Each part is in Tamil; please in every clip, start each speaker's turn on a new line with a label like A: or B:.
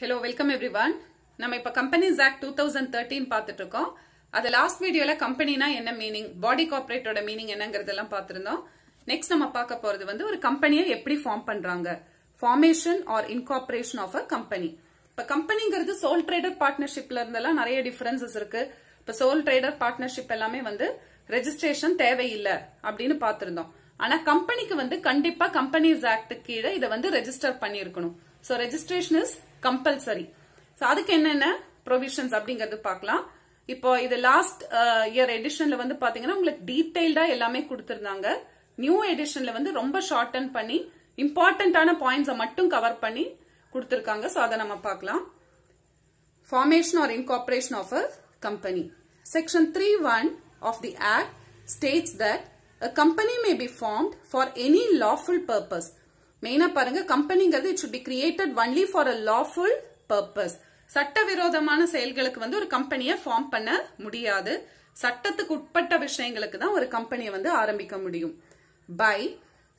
A: Hello, welcome everyone. நம்ம இப்ப Companies Act 2013 பார்த்துட்டு இருக்கோம். அது லாஸ்ட் வீடியோல கம்பெனினா என்ன மீனிங், பாடி கார்ப்பரேட்டோட மீனிங் என்னங்கறதெல்லாம் பார்த்திருந்தோம். நெக்ஸ்ட் நம்ம பார்க்க போறது வந்து ஒரு கம்பெனியை எப்படி ஃபார்ம் பண்றாங்க, formation or incorporation of a company. இப்ப கம்பெனிங்கிறது சோல் ட்ரேடர் பார்ட்னர்ஷிப்ல இருந்தெல்லாம் நிறைய டிஃபரன்சஸ் இருக்கு. இப்ப சோல் ட்ரேடர் பார்ட்னர்ஷிப் எல்லாமே வந்து ரெஜிஸ்ட்ரேஷன் தேவையில்லை அப்படின்னு பார்த்திருந்தோம். ஆனா கம்பெனிக்கு வந்து கண்டிப்பா கம்பெனிஸ் ஆக்ட் கீழே இதை வந்து ரெஜிஸ்டர் பண்ணிருக்கணும். So registration is compulsory. So அதுக்கு என்னென்ன ப்ரொவிஷன்ஸ் அப்படிங்கறது பார்க்கலாம். இப்போ இது லாஸ்ட் இயர் எடிஷன்ல வந்து பாத்தீங்கன்னா உங்களுக்கு டீடைல்டா எல்லாமே கொடுத்திருந்தாங்க. நியூ எடிஷன்ல வந்து ரொம்ப ஷார்டன் பண்ணி இம்பார்ட்டன்டான பாயிண்ட்ஸை மட்டும் கவர் பண்ணி கொடுத்திருக்காங்க. சோ அதை நம்ம பார்க்கலாம். Formation or incorporation of a company. Section 3(1) of the Act states that a company may be formed for any lawful purpose. மெயினா பாருங்க, கம்பெனிங்கிறது it should be created only for a lawful purpose. சட்டவிரோதமான செயல்களுக்கு வந்து ஒரு கம்பெனியை ஃபார்ம் பண்ண முடியாது. சட்டத்துக்கு உட்பட்ட விஷயங்களுக்கு தான் ஒரு கம்பெனியை வந்து ஆரம்பிக்க முடியும். By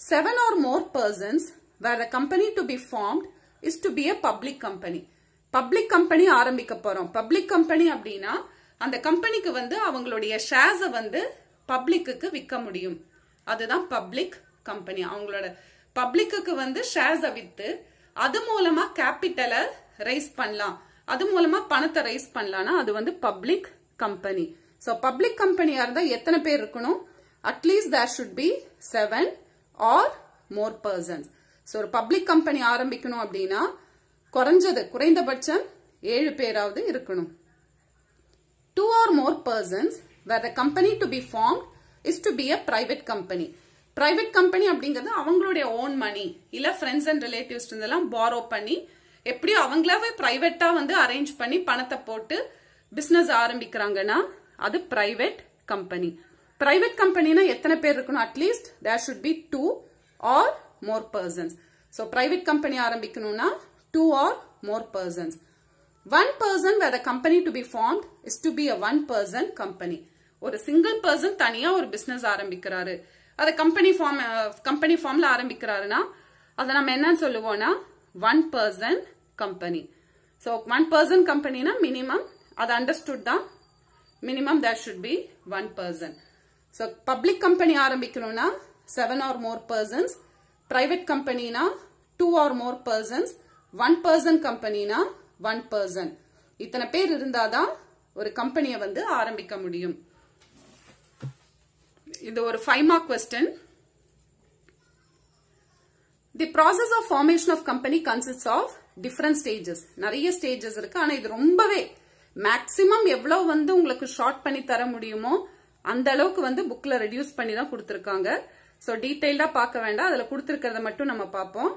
A: 7 or more persons where the company to be formed is to be a public company. Public company ஆரம்பிக்க போறோம். பப்ளிக் கம்பெனி அப்படின்னா அந்த கம்பெனிக்கு வந்து அவங்களுடைய ஷேர்ஸை வந்து பப்ளிக்கு விற்க முடியும். அதுதான் பப்ளிக் கம்பெனி. அவங்களோட பப்ளிக்கு வந்து ஷேர்ஸை வித்து அது மூலமா கேபிட்டலை ரைஸ் பண்ணலாம், அது மூலமா பணத்தை ரைஸ் பண்ணலாம்னா அது வந்து பப்ளிக் கம்பெனி. சோ பப்ளிக் கம்பெனியா இருந்தா எத்தனை பேர் இருக்கணும்? At least there should be 7 or more persons. So ஒரு பப்ளிக் கம்பெனி ஆரம்பிக்கணும் அப்படின்னா குறைந்தபட்சம் 7 பேராவது இருக்கணும். 2 or more persons where the company to be formed is to be a private company. Private company அப்படிங்கிறது அவங்களுடைய ஓன் மணி இல்ல ஃப்ரெண்ட்ஸ் அண்ட் ரிலேட்டிவ்ஸ் இருந்தெல்லாம் பாரோ பண்ணி எப்படி அவங்களாவே பிரைவேட்டா வந்து அரேஞ்ச் பண்ணி பணத்தை போட்டு பிசினஸ் ஆரம்பிக்கிறாங்கன்னா அது பிரைவேட் கம்பெனி. பிரைவேட் கம்பெனினா எத்தனை பேர் இருக்கணும்? At least there should be 2 or more persons. So private company ஆரம்பிக்கணும்னா 2 or more persons. One person where the company to be formed is to be a one person company. ஒரு சிங்கிள் பர்சன் தனியா ஒரு பிசினஸ் ஆரம்பிக்கிறாரு, அத கம்பெனி ஃபார்ம்ல ஆரம்பிக்கிறாருன்னா அதை நம்ம என்னன்னு சொல்லுவோம்னா one person company. So one person கம்பெனினா மினிமம் அது அண்டர்ஸ்டுட் தான், minimum there should be one person. So public company ஆரம்பிக்கணும்னா 7 or more persons, பிரைவேட் கம்பெனினா 2 or more persons, one person கம்பெனினா ஒன் பர்சன். இத்தனை பேர் இருந்தாதான் ஒரு கம்பெனியை வந்து ஆரம்பிக்க முடியும். இது ஒரு 5 mark question. The process of formation of company consists of different stages. நிறைய ஸ்டேஜஸ் இருக்கு. ஆனா இது ரொம்பவே மேக்சிமம் எவ்வளவு வந்து உங்களுக்கு ஷார்ட் பண்ணி தர முடியுமோ அந்த அளவுக்கு வந்து புக்ல ரெடியூஸ் பண்ணி தான் கொடுத்திருக்காங்க. சோ டீடைல்டா பார்க்க வேண்டாம், அதுல கொடுத்திருக்கிறத மட்டும் நம்ம பார்ப்போம்.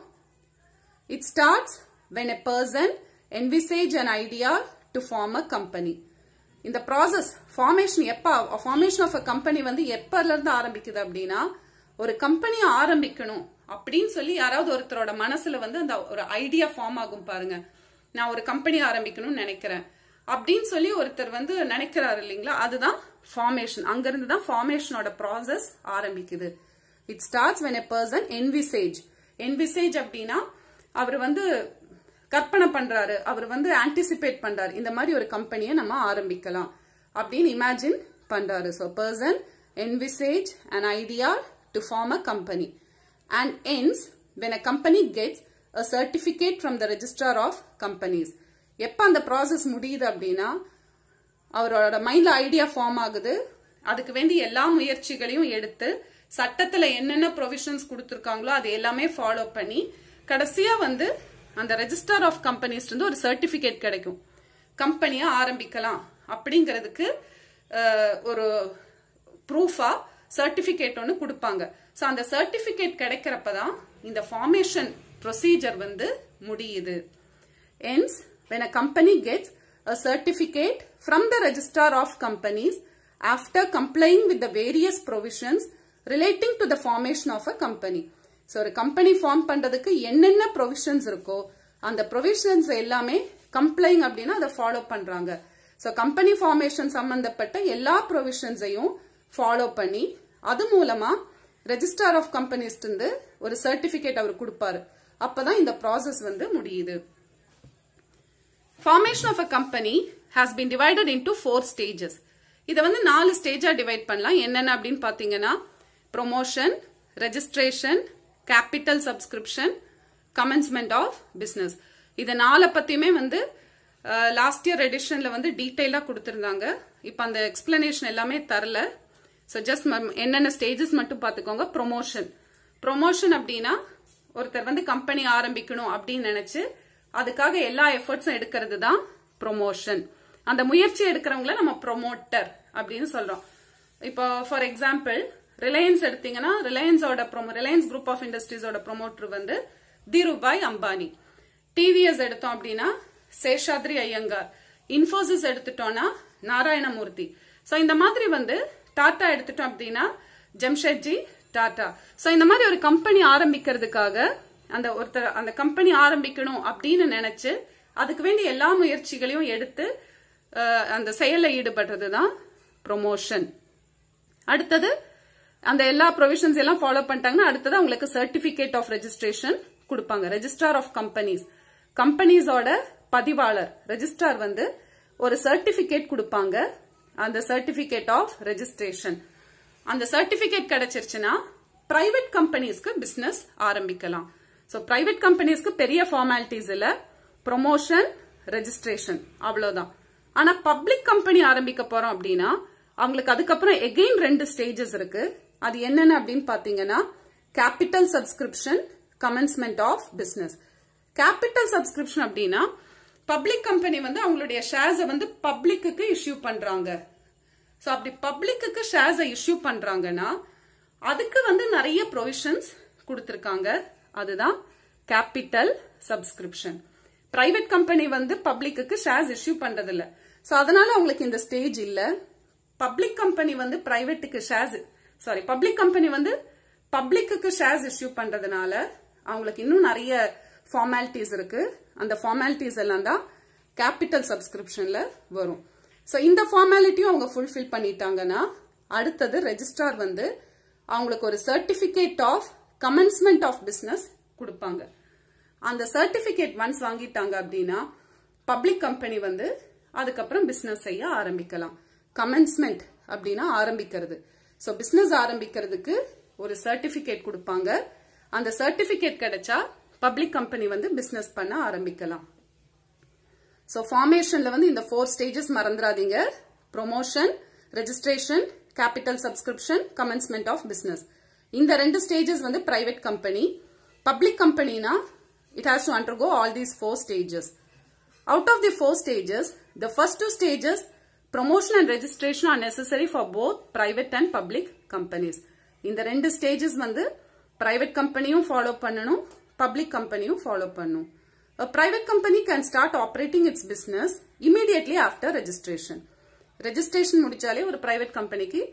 A: It starts when a person envisage an idea to form a company. இந்த process formation of a company வந்து எப்பல இருந்து ஆரம்பிக்குது அப்படின்னா, ஒரு கம்பெனி ஆரம்பிக்கணும் அப்படின்னு சொல்லி யாராவது ஒருத்தரோட மனசுல வந்து அந்த ஒரு ஐடியா ஃபார்ம் ஆகும் பாருங்க. நான் ஒரு கம்பெனி ஆரம்பிக்கணும்னு நினைக்கிறேன் அப்படின்னு சொல்லி ஒருத்தர் வந்து நினைக்கிறாரு இல்லைங்களா, அதுதான் ஃபார்மேஷன். அங்கிருந்து தான் ஃபார்மேஷனோட ப்ராசஸ் ஆரம்பிக்குது. It starts when a person envisage அப்படின்னா அவர் வந்து கற்பனை பண்றாரு, அவர் வந்து ஆன்டிசிபேட் பண்றாரு, இந்த மாதிரி ஒரு கம்பெனியை நம்ம ஆரம்பிக்கலாம் அப்படின்னு இமேஜின் பண்றாரு. So person envisage an idea to form a company and ends when a company gets a certificate from the registrar of companies. எப்ப அந்த ப்ராசஸ் முடியுது அப்படின்னா அவரோட மைண்ட்ல ஐடியா ஃபார்ம் ஆகுது, அதுக்கு வேண்டி எல்லா முயற்சிகளையும் எடுத்து சட்டத்துல என்னென்ன ப்ரொவிஷன்ஸ் கொடுத்திருக்காங்களோ அது எல்லாமே ஃபாலோ பண்ணி கடைசியா வந்து அந்த ரெஜிஸ்டர் ஆஃப் கம்பெனிஸ் இருந்து ஒரு சர்டிபிகேட் கிடைக்கும், கம்பெனியா ஆரம்பிக்கலாம் அப்படிங்கிறதுக்கு ஒரு ப்ரூஃபா சர்டிபிகேட் ஒன்று கொடுப்பாங்க. ஸோ அந்த சர்டிபிகேட் கிடைக்கிறப்பதான் இந்த ஃபார்மேஷன் ப்ரொசீஜர் வந்து முடியுது. Hence, when a company gets a certificate from the registrar of companies after complying with the various provisions relating to the formation of a company. So ஒரு கம்பெனி ஃபார்ம் பண்றதுக்கு என்னென்ன ப்ரொவிஷன்ஸ் இருக்கோ அந்த ப்ரொவிஷன்ஸ் எல்லாமே கம்ப்ளைங் அப்படின்னா அதை ஃபாலோ பண்றாங்க. சோ கம்பெனி ஃபார்மேஷன் சம்பந்தப்பட்ட எல்லா ப்ரொவிஷன்ஸையும் ஃபாலோ பண்ணி அது மூலமா ரெஜிஸ்டர் ஆஃப் கம்பெனிஸ் இருந்து ஒரு சர்டிபிகேட் அவர் கொடுப்பாரு. அப்பதான் இந்த ப்ராசஸ் வந்து முடியுது. Formation of a company has been divided into 4 stages. இத வந்து 4 ஸ்டேஜா டிவைட் பண்ணலாம். என்னென்ன அப்படினு பாத்தீங்கன்னா promotion, registration, capital subscription, commencement of business. இத நால பத்தியுமே வந்து லாஸ்ட் இயர் எடிஷன்ல வந்து டீடைலா கொடுத்திருந்தாங்க. இப்போ அந்த எக்ஸ்பிளனேஷன் எல்லாமே தரல. சோ ஜஸ்ட் என்னென்ன ஸ்டேஜஸ் மட்டும் பாத்துக்கோங்க. ப்ரொமோஷன் அப்படினா ஒருத்தர் வந்து கம்பெனி ஆரம்பிக்கணும் அப்படின்னு நினைச்சு அதுக்காக எல்லா எஃபர்ட்ஸும் எடுக்கிறது தான் ப்ரொமோஷன். அந்த முயற்சி எடுக்கிறவங்கள நம்ம ப்ரொமோட்டர் அப்படின்னு சொல்றோம். இப்போ ஃபார் எக்ஸாம்பிள் ரிலையன்ஸ் எடுத்தீங்கன்னா ரிலையன்ஸ் குரூப் ஆஃப் இண்டஸ்ட்ரீஸோட ப்ரொமோட்டர் வந்து தீருபாய் அம்பானி. டிவிஎஸ் எடுத்தோம் அப்படின்னா சேஷாத்ரி ஐயங்கார். இன்ஃபோசிஸ் எடுத்துட்டோம்னா நாராயணமூர்த்தி. சோ இந்த மாதிரி வந்து டாடா எடுத்துட்டோம் அப்படின்னா ஜம்ஷெட்ஜி டாடா. சோ இந்த மாதிரி ஒரு கம்பெனி ஆரம்பிக்கிறதுக்காக அந்த கம்பெனி ஆரம்பிக்கணும் அப்படின்னு நினைச்சு அதுக்கு வேண்டிய எல்லா முயற்சிகளையும் எடுத்து அந்த செயல்ல ஈடுபடுறதுதான் ப்ரொமோஷன். அடுத்தது அந்த எல்லா ப்ரொவிஷன்ஸ் எல்லாம் ஃபாலோ பண்ணிட்டாங்கன்னா அடுத்தது உங்களுக்கு சர்டிபிகேட் ஆஃப் ரெஜிஸ்ட்ரேஷன் கொடுப்பாங்க. ரெஜிஸ்ட்ரார் ஆஃப் கம்பெனிஸோட பதிவாளர் ரெஜிஸ்ட்ரார் வந்து ஒரு சர்டிபிகேட் கொடுப்பாங்க. அந்த சர்டிபிகேட் ஆஃப் ரெஜிஸ்ட்ரேஷன். அந்த சர்டிபிகேட் கிடைச்சிருச்சுன்னா பிரைவேட் கம்பெனிஸ்க்கு பிசினஸ் ஆரம்பிக்கலாம். சோ பிரைவேட் கம்பெனிஸ்க்கு பெரிய ஃபார்மாலிட்டிஸ் இல்ல, ப்ரொமோஷன், ரெஜிஸ்ட்ரேஷன் அவ்வளவுதான். ஆனா பப்ளிக் கம்பெனி ஆரம்பிக்க போறோம் அப்படின்னா அவங்களுக்கு அதுக்கப்புறம் எகெயின் 2 ஸ்டேஜஸ் இருக்கு. அது என்னென்ன அப்படின்னு பாத்தீங்கன்னா capital subscription, commencement of business. Capital subscription அப்படின்னா பப்ளிக் கம்பெனி வந்து அவங்களுடைய ஷேர்ஸ் வந்து பப்ளிக்கு இஷ்யூ பண்றாங்க. சோ அப்படி பப்ளிக்கு ஷேர்ஸ் இஷ்யூ பண்றாங்கன்னா அதுக்கு வந்து நிறைய ப்ரொவிஷன்ஸ் கொடுத்திருக்காங்க. அதுதான் கேபிட்டல் சப்ஸ்கிரிப்ஷன். பிரைவேட் கம்பெனி வந்து பப்ளிக்கு ஷேர்ஸ் இஷ்யூ பண்றது இல்ல. சோ அதனால அவங்களுக்கு இந்த ஸ்டேஜ் இல்ல. பப்ளிக் கம்பெனி வந்து பப்ளிக்கு ஷேர்ஸ் இஷ்யூ பண்றதுனால அவங்களுக்கு இன்னும் நிறைய ஃபார்மாலிட்டிஸ் இருக்கு. அந்த ஃபார்மாலிட்டிஸ் எல்லாம் தான் கேபிட்டல் சப்ஸ்கிரிப்ஷன்ல வரும். சோ இந்த ஃபார்மாலிட்டியும் அவங்க ஃபுல்ஃபில் பண்ணிட்டாங்கன்னா அடுத்தது ரெஜிஸ்ட்ரார் வந்து அவங்களுக்கு ஒரு certificate of commencement of business கொடுப்பாங்க. அந்த சர்டிபிகேட் ஒன்ஸ் வாங்கிட்டாங்க அப்படின்னா பப்ளிக் கம்பெனி வந்து அதுக்கப்புறம் பிசினஸ் செய்ய ஆரம்பிக்கலாம். கமென்ஸ்மெண்ட் அப்படின்னா ஆரம்பிக்கிறது. சோ பிசினஸ் ஆரம்பிக்கிறதுக்கு ஒரு சர்டிபிகேட் கொடுப்பாங்க. அந்த சர்டிபிகேட் கிடைச்சா பப்ளிக் கம்பெனி வந்து பிசினஸ் பண்ண ஆரம்பிக்கலாம். சோ ஃபார்மேஷன்ல வந்து இந்த 4 ஸ்டேஜஸ் மறந்துடாதீங்க. Promotion, registration, capital subscription, commencement of business. இந்த 2 ஸ்டேஜஸ் வந்து பிரைவேட் கம்பெனி. பப்ளிக் கம்பெனினா it has to undergo all these 4 stages. Out of the 4 stages, the first 2 stages, promotion and registration are necessary for both private and public companies. இந்த 2 stages வந்து private companyயும் follow பண்ணணும், public companyயும் follow பண்ணணும். A private company can start operating its business immediately after registration. Registration முடிச்சாலே ஒரு private companyக்கு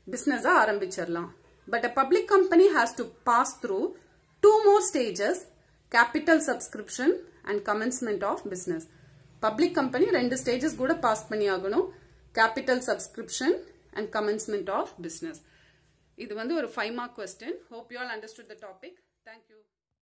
A: business ஆரம்பிச்சிரலாம். But a public company has to pass through 2 more stages, capital subscription and commencement of business. Public company 2 stages கூட pass பண்ணி ஆகணும். Capital subscription and commencement of business. இது வந்து ஒரு 5 mark question. Hope you all understood the topic. Thank you.